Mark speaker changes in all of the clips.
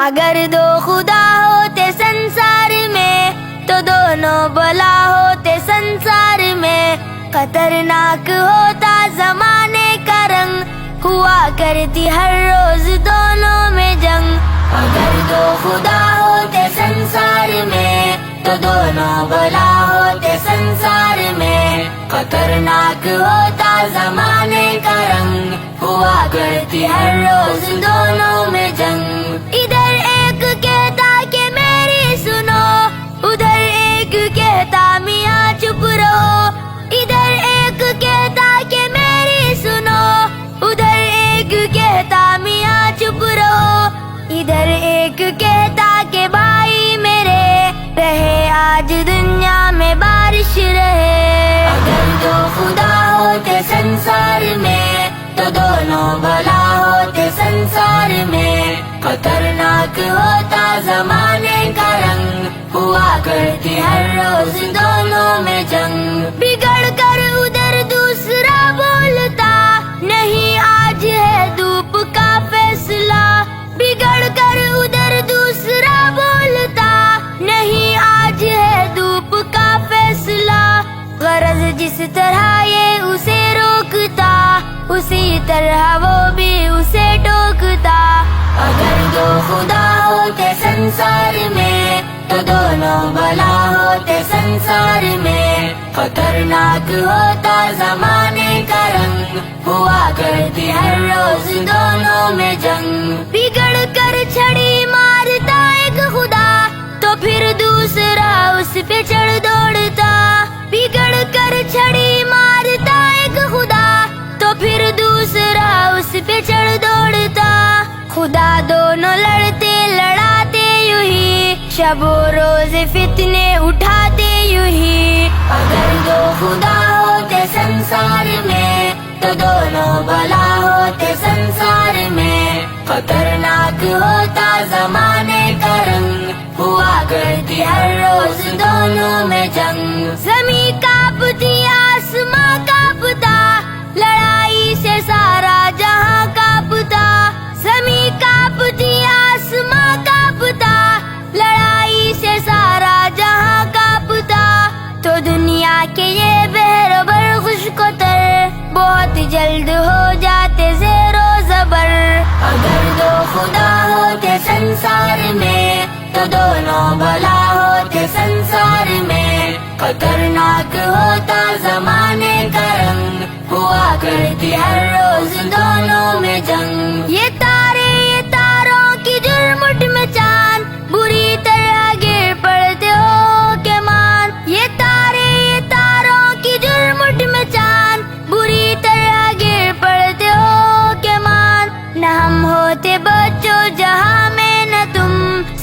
Speaker 1: اگر دو خدا ہوتے سنسار میں تو دونوں بلا ہوتے سنسار میں، خطرناک ہوتا زمانے کا رنگ، ہوا کرتی ہر روز دونوں میں جنگ۔ اگر دو خدا ہوتے سنسار میں تو دونوں بلا ہوتے سنسار میں، خطرناک ہوتا زمانے کا رنگ، ہوا کرتی ہر روز دونوں میں جنگ۔ ادھر ایک کہتا کہ میری سنو، ادھر ایک کہتا میاں چپ رہو، ادھر ایک کہتا کہ میری سنو، ادھر ایک کہتا میاں چپ رہو، ادھر ایک کہتا کہ بھائی میرے رہے آج دنیا میں بارش رہے۔ اگر دو خدا ہوتے سنسار میں تو دونوں بلا ہوتے سنسار میں، خطرناک ہوتا زمانے کا رنگ، ہوا کرتی ہر روز دونوں میں جنگ۔ بگڑ کر ادھر دوسرا بولتا نہیں آج ہے دھوپ کا فیصلہ، بگڑ کر ادھر دوسرا بولتا نہیں آج ہے دھوپ کا فیصلہ، غرض جس طرح یہ اسے روکتا اسی طرح وہ بھی اسے ٹوکتا۔ اگر دو خدا ہوتے سنسار میں تو دونوں بلا ہوتے سنسار میں، خطرناک ہوتا زمانے کا رنگ، ہوا کرتی ہر روز دونوں میں جنگ۔ بگڑ کر چھڑی مارتا ایک خدا تو پھر دوسرا اس پہ چڑھ دوڑتا، بگڑ کر چھڑی مارتا ایک خدا تو پھر دوسرا اس پہ چڑھ دوڑتا، خدا دونوں لڑتے لڑاتے یوں ہی، شب و روز فتنے اٹھاتے یوں ہی۔ اگر دو خدا ہوتے سنسار میں تو دونوں بلا ہوتے سنسار میں، خطرناک ہوتا زمانے کا رنگ، ہوا کرتی ہر روز دونوں میں جنگ۔ زمین کانپتی آسماں کانپتا، لڑائی سے سارا جہاں کانپتا، زمین کانپتی آسماں کانپتا، لڑائی سے سارا جہاں کانپتا، تو دنیا کے یہ بحر و بر خشک و تر بہت جلد ہو جاتے زیر و زبر۔ اگر دو خدا ہوتے سنسار میں تو دونوں بلا ہوتے سنسار میں، خطرناک ہوتا زمانے کا رنگ، ہوا کرتی ہر روز دونوں میں جنگ۔ یہ تاروں کی جرمٹ میں چاند بری طرح گر پڑتے ہو کہ مان، یہ تاروں کی جرمٹ میں چاند بری طرح گر پڑتے ہو کہ مان، نہ ہم ہوتے بچوں جہاں میں نہ تم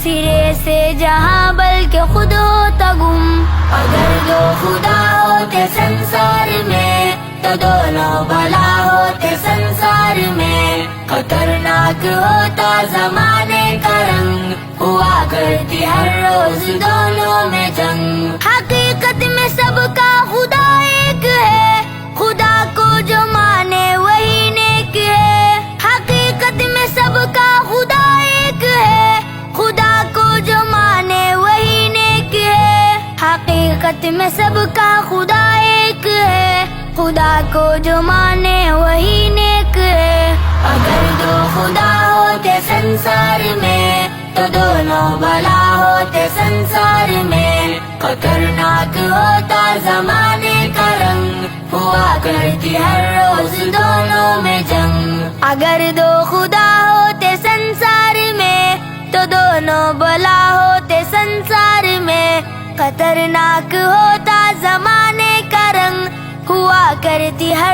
Speaker 1: سرے سے جہاں بلکہ خود ہوتا گم۔ اگر دو خدا ہوتے سنسار میں تو دونوں بلا ہوتے سنسار میں، خطرناک ہوتا زمانے کا رنگ، ہوا کرتی ہر روز دونوں میں جنگ۔ حقیقت میں سب کا خدا ایک ہے، خدا کو جو مانے وہی نیک ہے، حقیقت میں سب کا خدا ایک ہے، خدا کو جو مانے وہی نیک ہے، حقیقت میں سب کا خدا ایک ہے، خدا کو جو مانے وہی نیک ہے۔ اگر دو خدا ہوتے سنسار میں تو دونوں بلا ہوتے سنسار میں، خطرناک ہوتا زمانے کا رنگ، ہوا کرتی ہر روز دونوں میں جنگ۔ اگر دو خدا ہوتے سنسار میں تو دونوں بلا ہوتے سنسار میں، خطرناک ہوتا زمانے کا رنگ، ہوا کرتی ہر